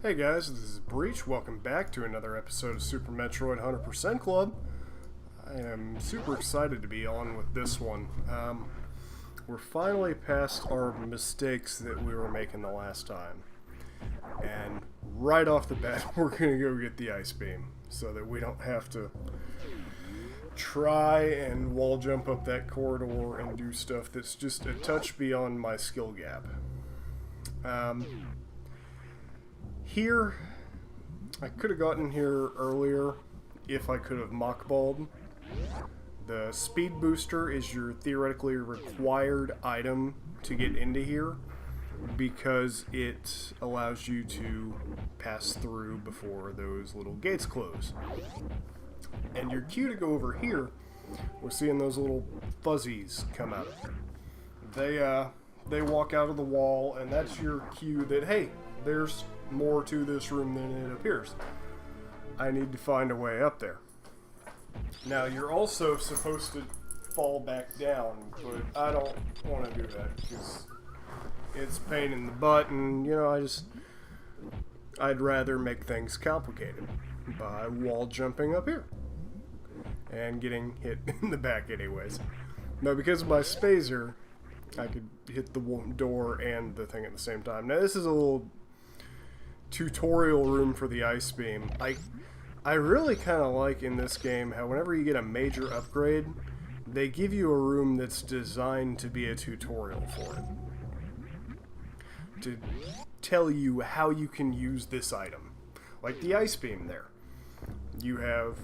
Hey guys, this is Breach. Welcome back to another episode of Super Metroid 100% Club. I am super excited to be on with this one. We're finally past our mistakes that we were making the last time. And right off the bat, we're going to go get the ice beam so that we don't have to try and wall jump up that corridor and do stuff that's just a touch beyond my skill gap. Here, I could have gotten here earlier if I could have mockballed. The speed booster is your theoretically required item to get into here because it allows you to pass through before those little gates close. And your cue to go over here, we're seeing those little fuzzies come out. They walk out of the wall, and that's your cue that, hey, there's more to this room than it appears. I need to find a way up there. Now, you're also supposed to fall back down, but I don't want to do that because it's a pain in the butt, and, you know, I'd rather make things complicated by wall jumping up here and getting hit in the back anyways. Now, because of my spazer, I could hit the door and the thing at the same time. Now, this is a little tutorial room for the ice beam. I really kind of like in this game how whenever you get a major upgrade, they give you a room that's designed to be a tutorial for it. To tell you how you can use this item. Like the ice beam there. You have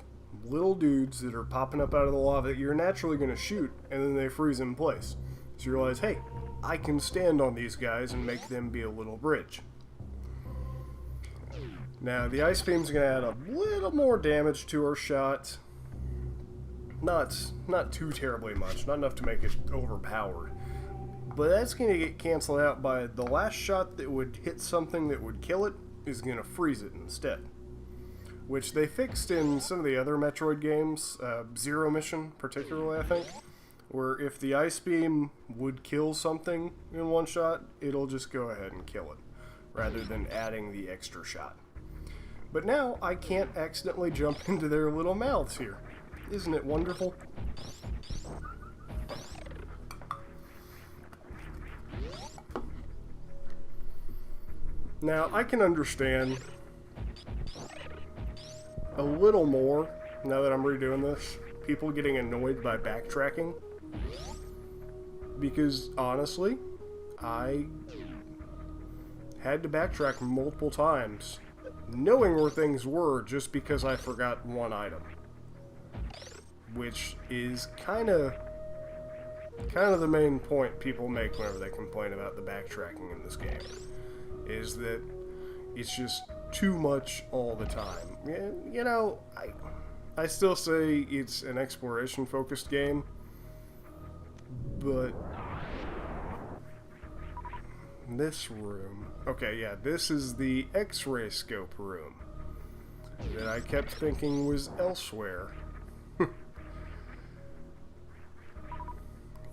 little dudes that are popping up out of the lava that you're naturally going to shoot, and then they freeze in place. So you realize, hey, I can stand on these guys and make them be a little bridge. Now, the ice beam's going to add a little more damage to our shot. Not too terribly much, not enough to make it overpowered. But that's going to get canceled out by the last shot that would hit something that would kill it is going to freeze it instead. Which they fixed in some of the other Metroid games, Zero Mission particularly, I think. Where if the ice beam would kill something in one shot, it'll just go ahead and kill it, rather than adding the extra shot. But now, I can't accidentally jump into their little mouths here. Isn't it wonderful? Now, I can understand a little more, now that I'm redoing this, people getting annoyed by backtracking. Because, honestly, I had to backtrack multiple times, knowing where things were just because I forgot one item. Which is kind of the main point people make whenever they complain about the backtracking in this game. Is that it's just too much all the time. You know, I still say it's an exploration-focused game, but this room... Okay, yeah, this is the X-ray scope room that I kept thinking was elsewhere.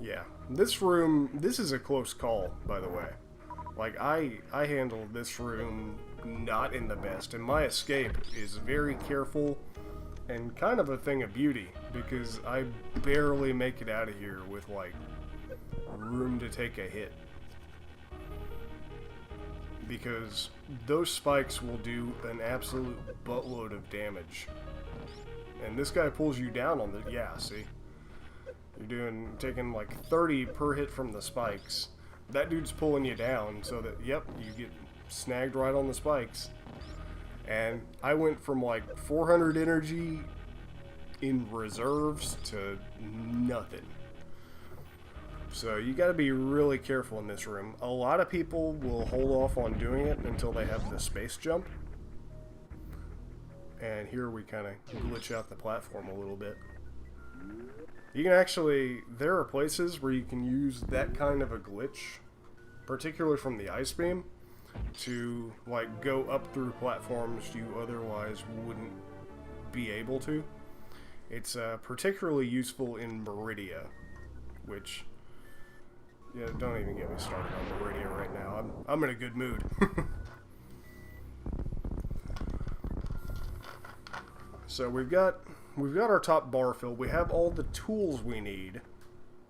Yeah, this room... This is a close call, by the way. Like, I handled this room not in the best, and my escape is very careful and kind of a thing of beauty, because I barely make it out of here with, like, room to take a hit. Because those spikes will do an absolute buttload of damage. And this guy pulls you down on the... Yeah, see? You're taking like 30 per hit from the spikes. That dude's pulling you down so that, yep, you get snagged right on the spikes. And I went from like 400 energy in reserves to nothing. So you gotta be really careful in this room. A lot of people will hold off on doing it until they have the space jump. And here we kind of glitch out the platform a little bit. You can actually, there are places where you can use that kind of a glitch, particularly from the ice beam, to like go up through platforms you otherwise wouldn't be able to. It's particularly useful in Meridia, which, yeah, don't even get me started on Meridia right now. I'm in a good mood. So we've got our top bar filled. We have all the tools we need.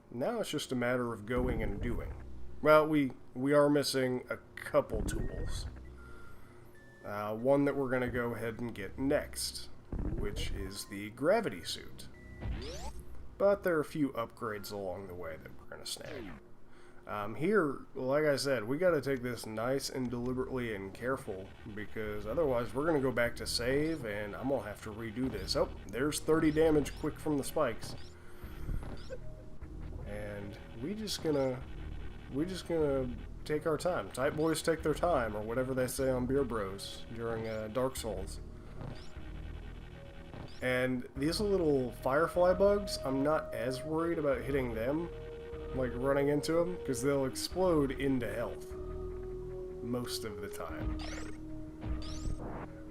Now it's just a matter of going and doing. Well, we are missing a couple tools. One that we're going to go ahead and get next, which is the gravity suit. But there are a few upgrades along the way that we're going to snag. Here, like I said, we got to take this nice and deliberately and careful, because otherwise we're going to go back to save and I'm going to have to redo this. Oh, there's 30 damage quick from the spikes. And we're just gonna take our time. Type boys take their time, or whatever they say on Beer Bros during Dark Souls. And these little firefly bugs, I'm not as worried about hitting them, like running into them, because they'll explode into health most of the time,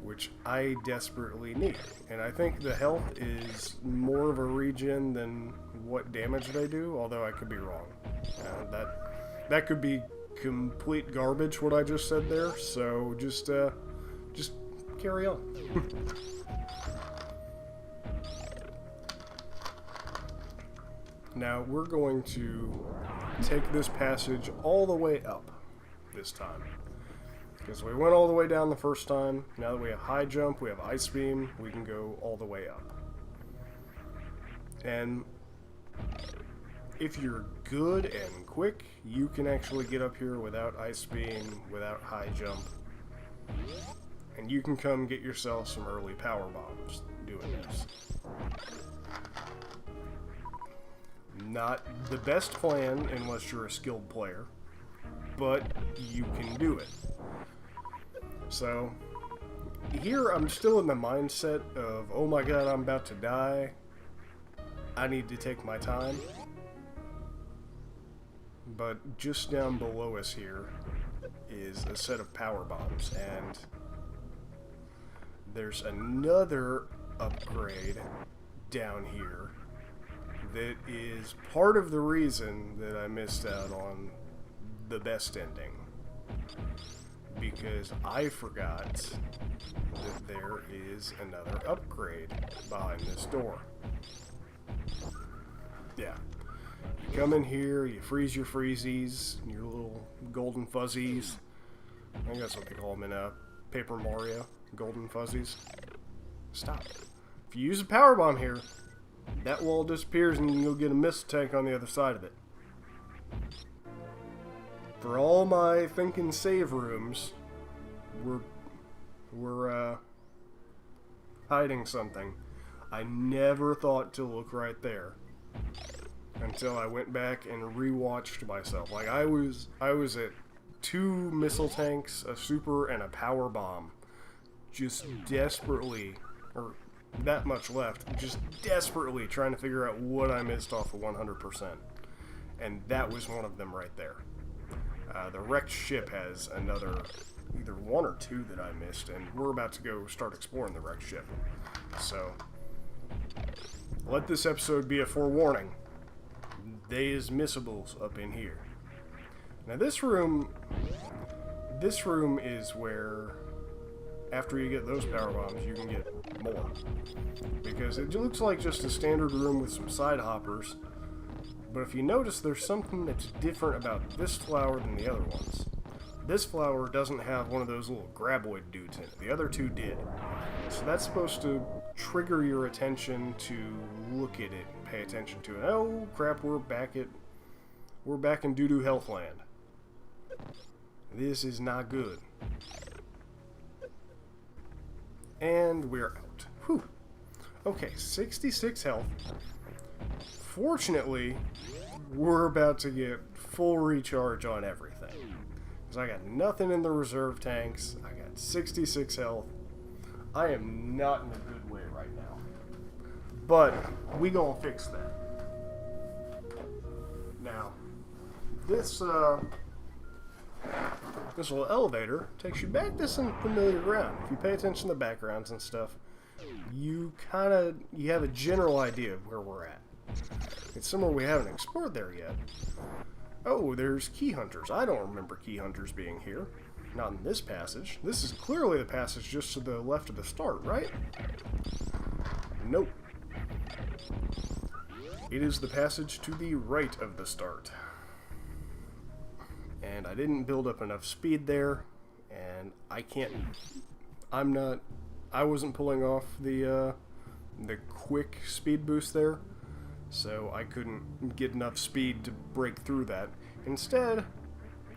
which I desperately need. And I think the health is more of a regen than what damage they do, although I could be wrong. That could be complete garbage, what I just said there, so just carry on. Now, we're going to take this passage all the way up this time. Because we went all the way down the first time. Now that we have high jump, we have ice beam, we can go all the way up. And if you're good and quick, you can actually get up here without ice beam, without high jump. And you can come get yourself some early power bombs doing this. Not the best plan unless you're a skilled player, but you can do it. So, here I'm still in the mindset of, oh my god, I'm about to die. I need to take my time. But just down below us here is a set of power bombs, and there's another upgrade down here that is part of the reason that I missed out on the best ending. Because I forgot that there is another upgrade behind this door. Yeah. You come in here, you freeze your freezies, your little golden fuzzies. I think that's what they call them in Paper Mario, golden fuzzies. Stop. If you use a power bomb here, that wall disappears and you'll get a missile tank on the other side of it. For all my thinking save rooms, we're hiding something. I never thought to look right there until I went back and rewatched myself. Like I was at 2 missile tanks, a super, and a power bomb, just desperately, or that much left, just desperately trying to figure out what I missed off of 100%. And that was one of them right there. The wrecked ship has another, either 1 or 2 that I missed, and we're about to go start exploring the wrecked ship. So, let this episode be a forewarning. There's missables up in here. Now this room is where, after you get those power bombs, you can get more. Because it looks like just a standard room with some side hoppers, but if you notice, there's something that's different about this flower than the other ones. This flower doesn't have one of those little graboid dudes in it. The other 2 did. So that's supposed to trigger your attention to look at it and pay attention to it. Oh crap, we're back in Doo-Doo Healthland. This is not good. And we're out. Whew. Okay, 66 health. Fortunately, we're about to get full recharge on everything. Because I got nothing in the reserve tanks. I got 66 health. I am not in a good way right now. But we gonna fix that. Now, this little elevator takes you back to some familiar ground. If you pay attention to the backgrounds and stuff, you have a general idea of where we're at. It's somewhere we haven't explored there yet. Oh, there's key hunters. I don't remember key hunters being here. Not in this passage. This is clearly the passage just to the left of the start, right? Nope. It is the passage to the right of the start. And I didn't build up enough speed there, and I wasn't pulling off the quick speed boost there, so I couldn't get enough speed to break through that. Instead,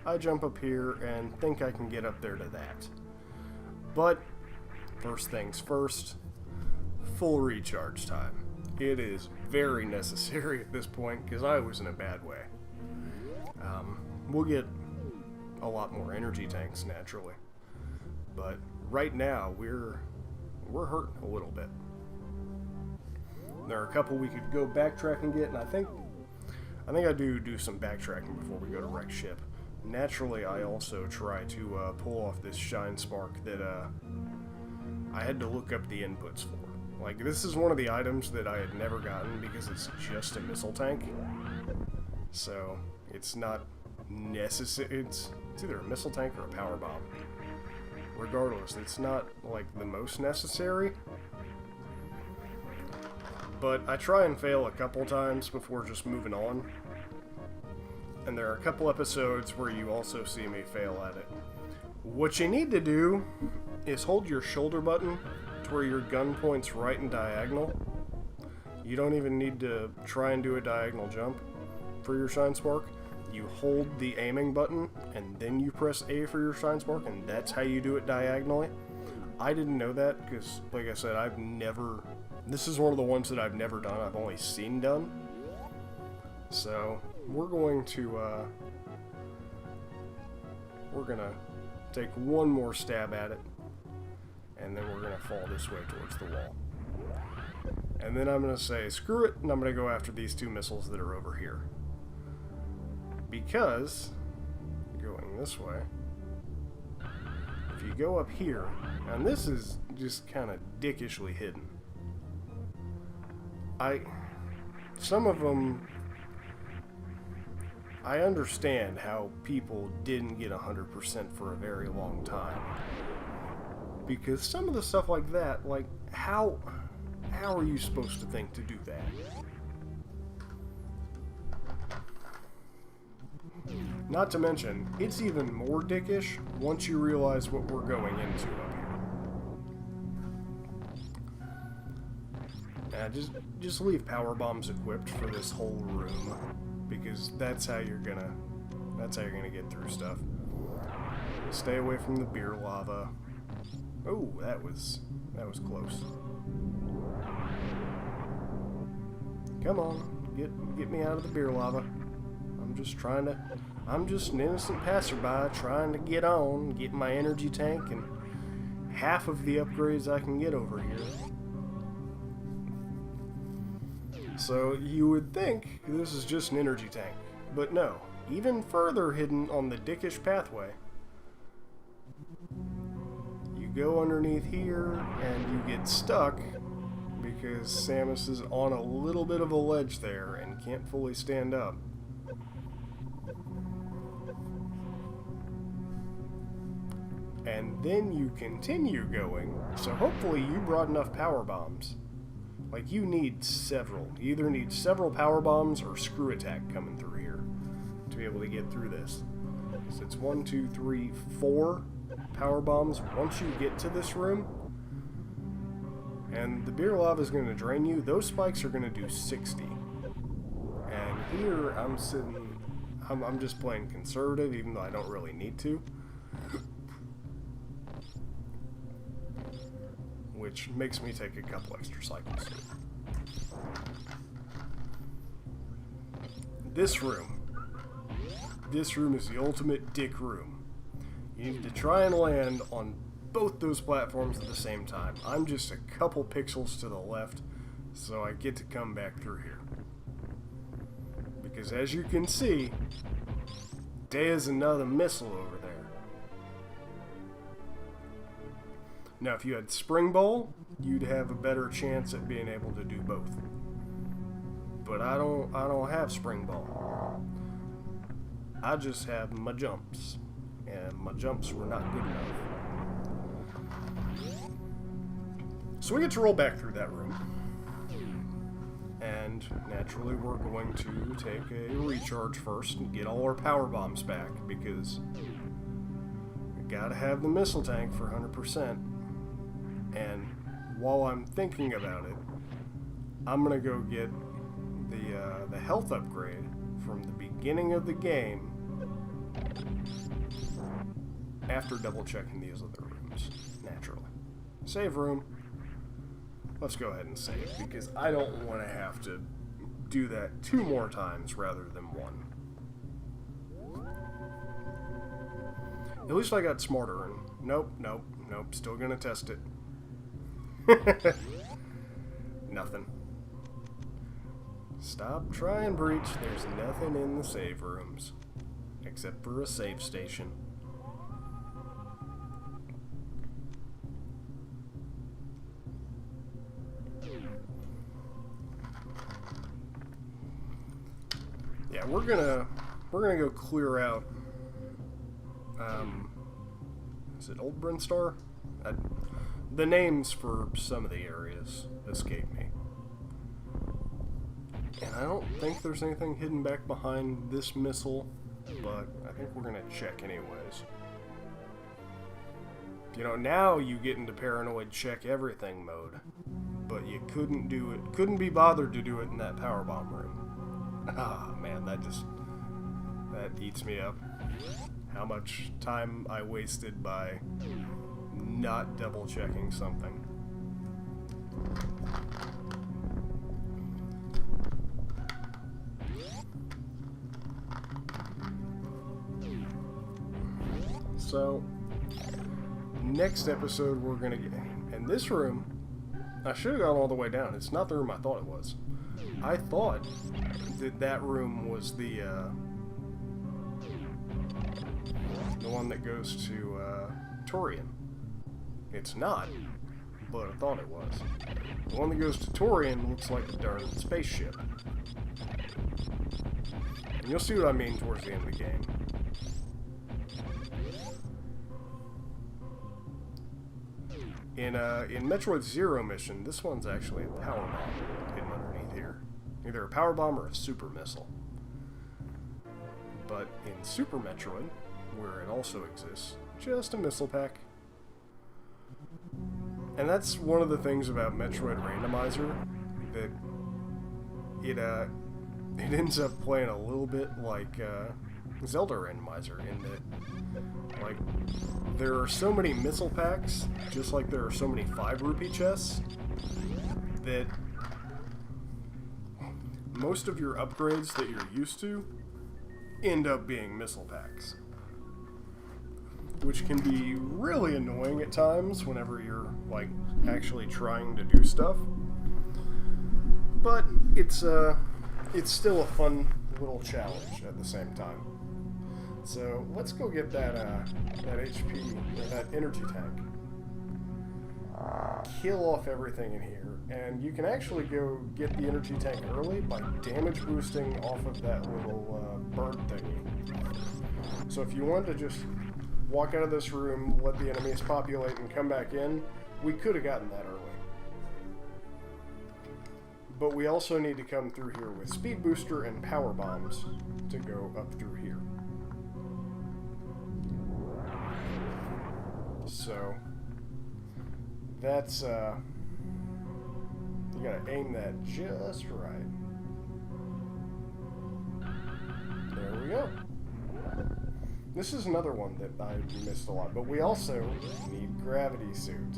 I jump up here and think I can get up there to that. But, first things first, full recharge time. It is very necessary at this point, because I was in a bad way. We'll get a lot more energy tanks, naturally. But right now, we're hurting a little bit. There are a couple we could go backtrack and get, and I think I do some backtracking before we go to wreck ship. Naturally, I also try to pull off this shine spark that I had to look up the inputs for. Like, this is one of the items that I had never gotten because it's just a missile tank. So, it's not necessary. It's either a missile tank or a power bomb. Regardless, it's not, like, the most necessary. But I try and fail a couple times before just moving on. And there are a couple episodes where you also see me fail at it. What you need to do is hold your shoulder button to where your gun points right and diagonal. You don't even need to try and do a diagonal jump for your shine spark. You hold the aiming button and then you press A for your shine spark, and that's how you do it diagonally. I didn't know that because, like I said, this is one of the ones that I've never done. I've only seen done. So we're going to take one more stab at it, and then we're gonna fall this way towards the wall. And then I'm gonna say screw it, and I'm gonna go after these two missiles that are over here. Because going this way, if you go up here, and this is just kind of dickishly hidden. Some of them, I understand how people didn't get 100% for a very long time. Because some of the stuff like that, like, how are you supposed to think to do that? Not to mention, it's even more dickish once you realize what we're going into up here. Just leave power bombs equipped for this whole room, because that's how you're gonna get through stuff. Stay away from the beer lava. Oh, that was close. Come on, get me out of the beer lava. I'm just an innocent passerby trying to get my energy tank and half of the upgrades I can get over here. So you would think this is just an energy tank, but no. Even further hidden on the dickish pathway, you go underneath here and you get stuck because Samus is on a little bit of a ledge there and can't fully stand up. And then you continue going, so hopefully you brought enough power bombs. Like, you need several. You either need several power bombs or screw attack coming through here to be able to get through this. So it's 1, 2, 3, 4 power bombs once you get to this room. And the beer lava is going to drain you. Those spikes are going to do 60. And here I'm just playing conservative, even though I don't really need to. Which makes me take a couple extra cycles. This room is the ultimate dick room. You need to try and land on both those platforms at the same time. I'm just a couple pixels to the left, so I get to come back through here. Because as you can see, there's another missile over there. Now, if you had Spring Bowl, you'd have a better chance at being able to do both. But I don't have Spring Ball. I just have my jumps. and my jumps were not good enough. So we get to roll back through that room. And naturally we're going to take a recharge first and get all our power bombs back, because we gotta have the missile tank for 100%. And while I'm thinking about it, I'm gonna go get the health upgrade from the beginning of the game after double checking these other rooms, naturally. Save room. Let's go ahead and save, because I don't want to have to do that 2 more times rather than 1. At least I got smarter, and nope, still gonna test it. Nothing. Stop, try, and breach. There's nothing in the save rooms, except for a save station. Yeah, we're gonna go clear out. Is it Old Brinstar? The names for some of the areas escape me, and I don't think there's anything hidden back behind this missile, but I think we're gonna check anyways. You know, now you get into paranoid check everything mode, but you couldn't be bothered to do it in that power bomb room. Ah, man, that eats me up. How much time I wasted by not double checking something. So, next episode we're gonna get, and this room, I should have gone all the way down. It's not the room I thought it was. I thought that room was the one that goes to Torian. It's not, but I thought it was. The one that goes to Torian looks like a darn spaceship. And you'll see what I mean towards the end of the game. In Metroid Zero mission, this one's actually a power bomb hidden underneath here. Either a power bomb or a super missile. But in Super Metroid, where it also exists, just a missile pack. And that's one of the things about Metroid Randomizer, that it ends up playing a little bit like Zelda Randomizer, in that, like, there are so many missile packs, just like there are so many 5 rupee chests, that most of your upgrades that you're used to end up being missile packs. Which can be really annoying at times whenever you're, like, actually trying to do stuff. But it's still a fun little challenge at the same time. So let's go get that HP, or that energy tank. Kill off everything in here, and you can actually go get the energy tank early by damage boosting off of that little bird thingy. So if you wanted to just walk out of this room, let the enemies populate, and come back in, we could have gotten that early. But we also need to come through here with speed booster and power bombs to go up through here. So that's you gotta aim that just right. There we go. This is another one that I missed a lot, but we also need gravity suit.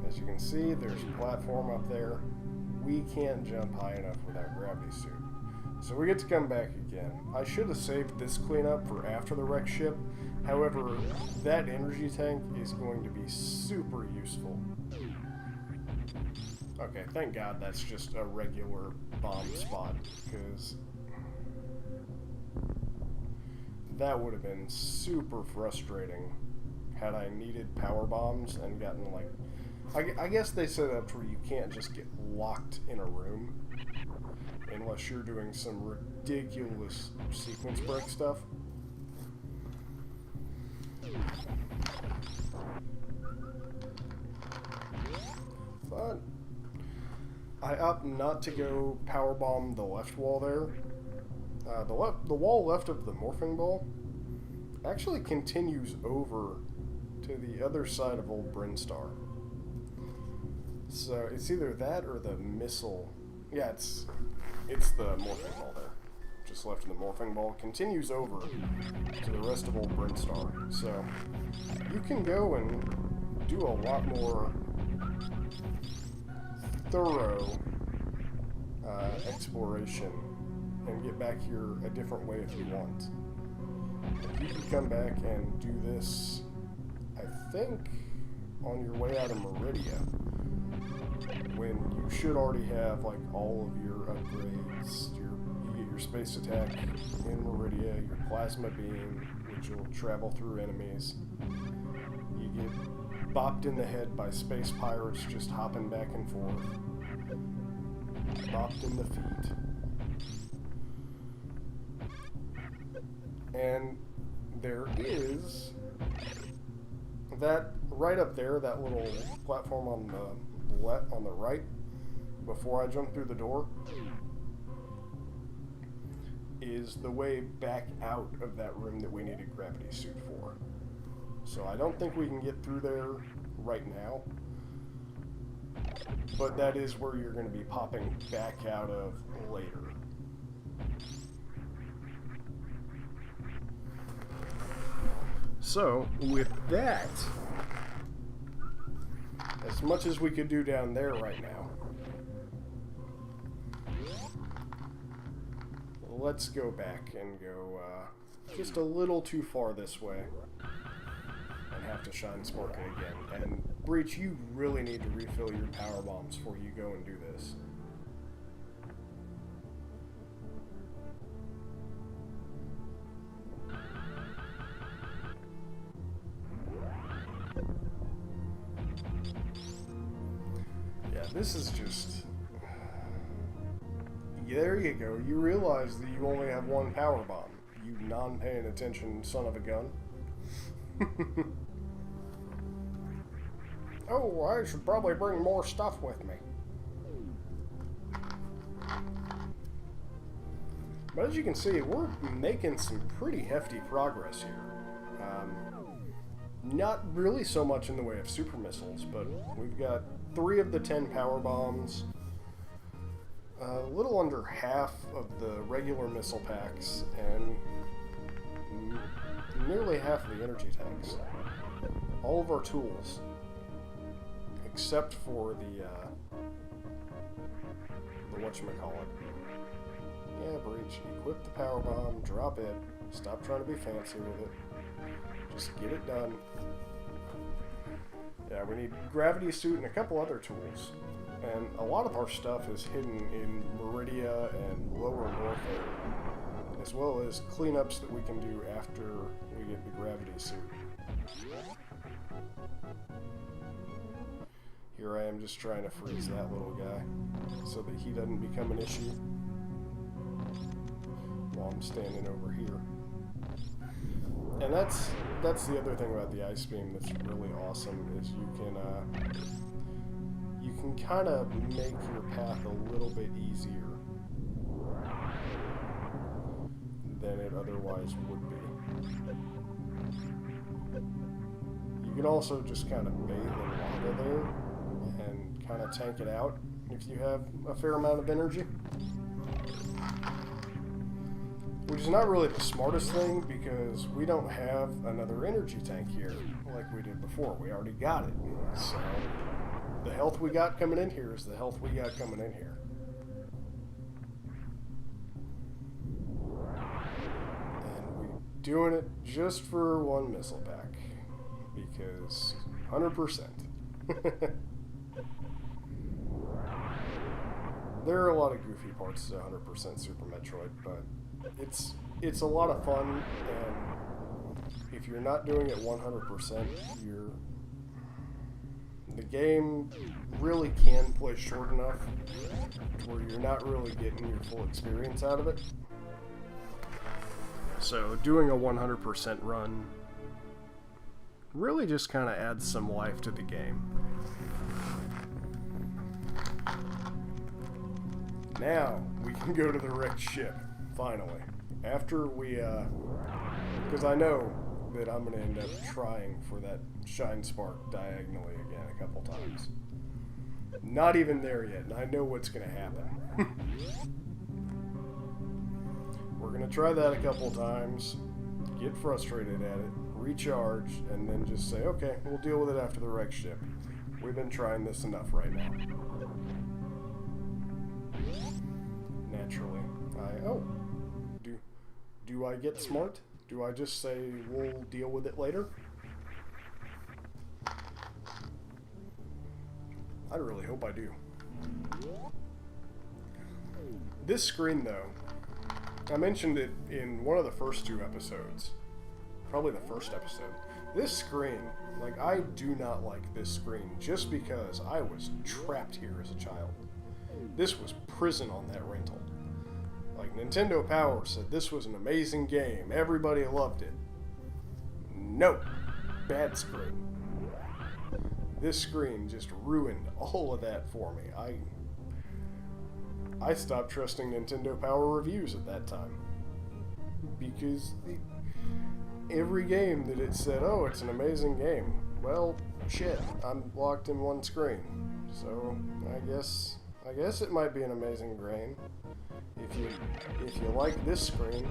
As you can see, there's a platform up there. We can't jump high enough without gravity suit. So we get to come back again. I should have saved this cleanup for after the wreck ship. However, that energy tank is going to be super useful. Okay, thank God that's just a regular bomb spot, because that would have been super frustrating had I needed power bombs and gotten, like, I guess they set it up to where you can't just get locked in a room unless you're doing some ridiculous sequence break stuff. I opt not to go powerbomb the left wall there. The wall left of the morphing ball actually continues over to the other side of Old Brinstar. So it's either that or the missile. Yeah, it's the morphing ball there. Just left of the morphing ball continues over to the rest of Old Brinstar. So you can go and do a lot more thorough exploration and get back here a different way if you want. You can come back and do this, I think, on your way out of Meridia, when you should already have like all of your upgrades. You get your space attack in Meridia, your plasma beam, which will travel through enemies. You get bopped in the head by space pirates just hopping back and forth. Bopped in the feet. And there is that right up there, that little platform on the right, before I jump through the door, is the way back out of that room that we need a gravity suit for. So I don't think we can get through there right now, but that is where you're going to be popping back out of later. So, with that, as much as we could do down there right now, let's go back and go just a little too far this way and have to shine spark it again. And Breach, you really need to refill your power bombs before you go and do this. This is just... There you go. You realize that you only have one power bomb. You non-paying attention son of a gun. Oh, I should probably bring more stuff with me. But as you can see, we're making some pretty hefty progress here. Not really so much in the way of super missiles, but we've got 3 of the 10 power bombs, a little under half of the regular missile packs, and nearly half of the energy tanks. All of our tools, except for the whatchamacallit. Yeah, Breach, equip the power bomb, drop it, stop trying to be fancy with it. Just get it done. Yeah, we need gravity suit and a couple other tools. And a lot of our stuff is hidden in Meridia and Lower North, as well as cleanups that we can do after we get the gravity suit. Here I am just trying to freeze that little guy so that he doesn't become an issue while I'm standing over here. And that's the other thing about the ice beam that's really awesome, is you can kind of make your path a little bit easier than it otherwise would be. You can also just kind of bathe in lava there and kind of tank it out if you have a fair amount of energy. Which is not really the smartest thing, because we don't have another energy tank here like we did before. We already got it. So the health we got coming in here is the health we got coming in here. And we're doing it just for one missile pack, because 100%. There are a lot of goofy parts to 100% Super Metroid, but it's a lot of fun, and if you're not doing it 100%, the game really can play short enough to where you're not really getting your full experience out of it. So doing a 100% run really just kind of adds some life to the game. Now we can go to the wrecked ship, finally. After we, because I know that I'm going to end up trying for that shine spark diagonally again a couple times. Not even there yet, and I know what's going to happen. We're going to try that a couple times, get frustrated at it, recharge, and then just say, okay, we'll deal with it after the wrecked ship. We've been trying this enough right now. Naturally, do I get smart? Do I just say we'll deal with it later? I really hope I do. This screen, though, I mentioned it in one of the first 2 episodes. Probably the first episode. This screen, like, I do not like this screen just because I was trapped here as a child. This was prison on that rental. Like, Nintendo Power said this was an amazing game. Everybody loved it. Nope. Bad screen. This screen just ruined all of that for me. I stopped trusting Nintendo Power reviews at that time. Because every game that it said, oh, it's an amazing game. Well, shit, I'm locked in one screen. So, I guess it might be an amazing game. If you like this screen.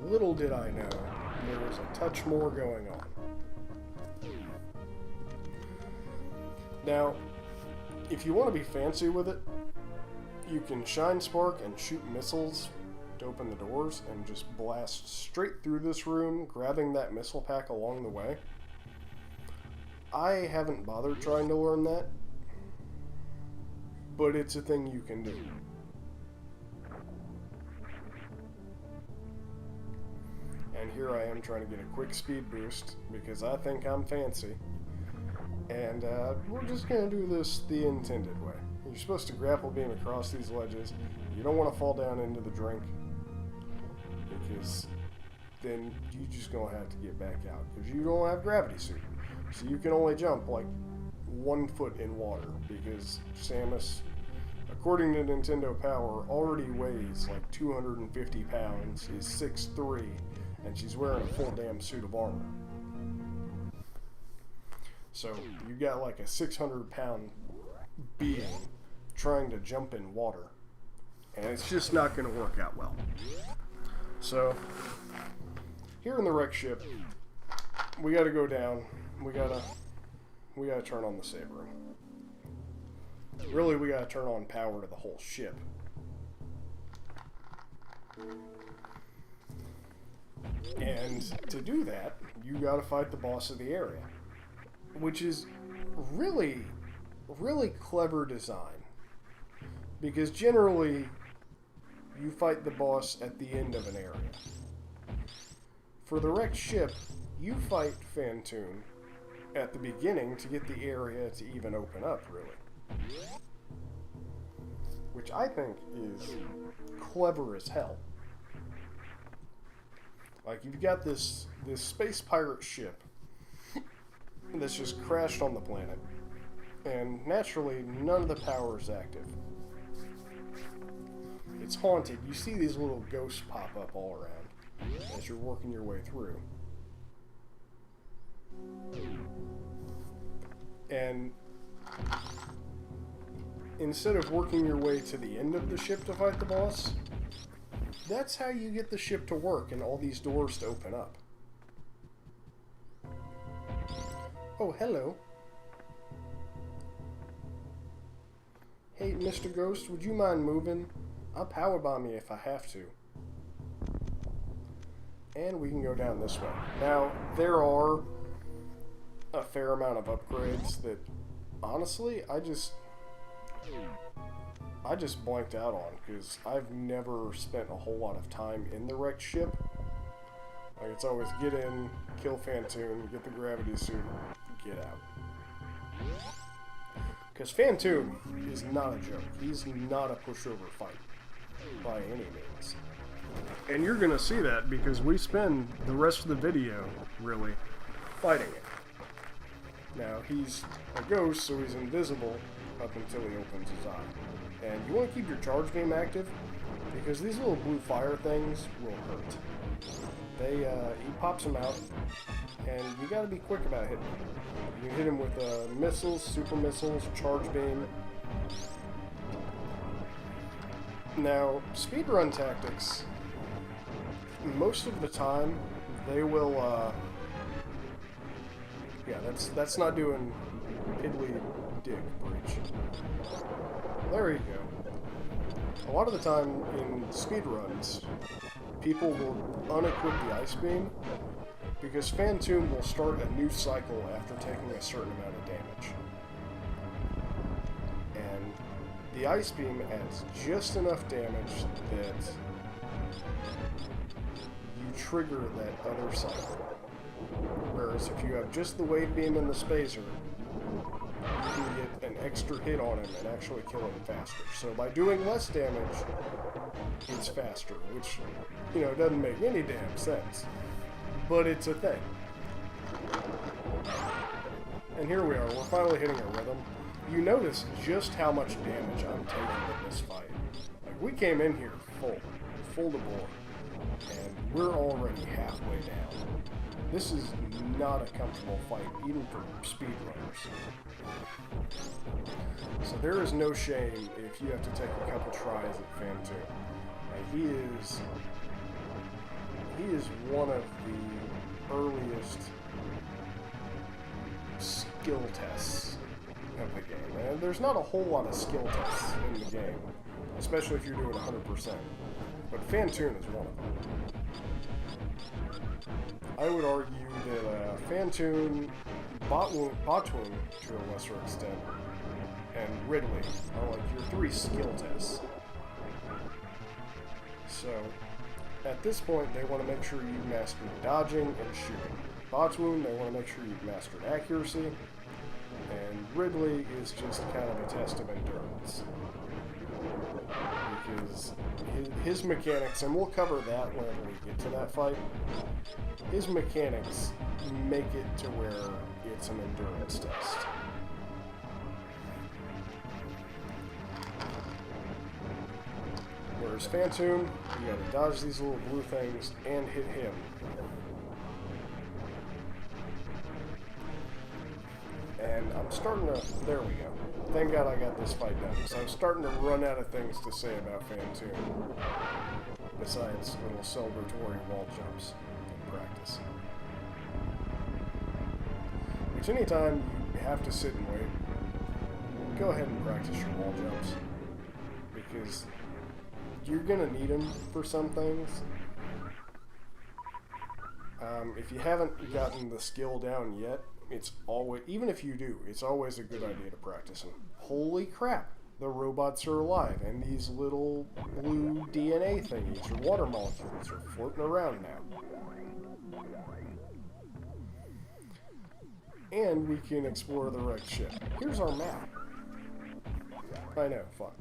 Little did I know, there was a touch more going on. Now, if you want to be fancy with it, you can shine spark and shoot missiles to open the doors and just blast straight through this room, grabbing that missile pack along the way. I haven't bothered trying to learn that, but it's a thing you can do. And here I am trying to get a quick speed boost because I think I'm fancy. And we're just going to do this the intended way. You're supposed to grapple beam across these ledges. You don't want to fall down into the drink because then you're just going to have to get back out because you don't have gravity suit. So you can only jump like 1 foot in water because Samus, according to Nintendo Power, already weighs like 250 pounds, is 6'3", and she's wearing a full damn suit of armor. So you got like a 600-pound being trying to jump in water, and it's just not going to work out well. So here in the wreck ship, we got to go down. We gotta turn on the save room. Really, we gotta turn on power to the whole ship. And to do that, you gotta fight the boss of the area, which is really, really clever design. Because generally, you fight the boss at the end of an area. For the wrecked ship, you fight Phantoon at the beginning to get the area to even open up, really. Which I think is clever as hell. Like, you've got this space pirate ship that's just crashed on the planet. And naturally, none of the power is active. It's haunted. You see these little ghosts pop up all around as you're working your way through. And instead of working your way to the end of the ship to fight the boss, that's how you get the ship to work and all these doors to open up. Oh, hello. Hey, Mr. Ghost, would you mind moving? I'll powerbomb you if I have to. And we can go down this way. Now, there are a fair amount of upgrades that, honestly, I just blanked out on because I've never spent a whole lot of time in the wrecked ship. Like, it's always get in, kill Phantoon, get the gravity suit, get out. Because Phantoon is not a joke. He's not a pushover fight by any means. And you're going to see that because we spend the rest of the video, really, fighting it. Now, he's a ghost, so he's invisible up until he opens his eye. And you want to keep your charge beam active, because these little blue fire things will hurt. He pops them out, and you gotta be quick about hitting him. You hit him with missiles, super missiles, charge beam. Now, speedrun tactics, most of the time, they will, yeah, that's not doing piddly dick breach. There you go. A lot of the time in speedruns, people will unequip the ice beam because Phantom will start a new cycle after taking a certain amount of damage. And the ice beam adds just enough damage that you trigger that other cycle. Whereas if you have just the wave beam and the spacer, you can get an extra hit on him and actually kill him faster. So by doing less damage, it's faster, which, you know, doesn't make any damn sense. But it's a thing. And here we are, we're finally hitting a rhythm. You notice just how much damage I'm taking in this fight. Like, we came in here full to bore, and we're already halfway down. This is not a comfortable fight, even for speedrunners. So there is no shame if you have to take a couple tries at Phantom. He is one of the earliest skill tests of the game. And there's not a whole lot of skill tests in the game, especially if you're doing 100%. But Phantom is one of them. I would argue that Phantom, Botwoon to a lesser extent, and Ridley are like your 3 skill tests. So, at this point, they want to make sure you've mastered dodging and shooting. Botwoon, they want to make sure you've mastered accuracy, and Ridley is just kind of a test of endurance. Because his mechanics, and we'll cover that whenever we get to that fight, his mechanics make it to where it's an endurance test. Whereas Phantom, you gotta dodge these little blue things and hit him. And I'm starting to, there we go. Thank God I got this fight done, because I'm starting to run out of things to say about Phantom, besides little celebratory wall jumps in practice. Which anytime you have to sit and wait, go ahead and practice your wall jumps, because you're gonna need them for some things. If you haven't gotten the skill down yet, it's always, even if you do, it's always a good idea to practice them. Holy crap, the robots are alive, and these little blue DNA thingies, or water molecules, are floating around now. And we can explore the wrecked ship. Here's our map. I know, fuck.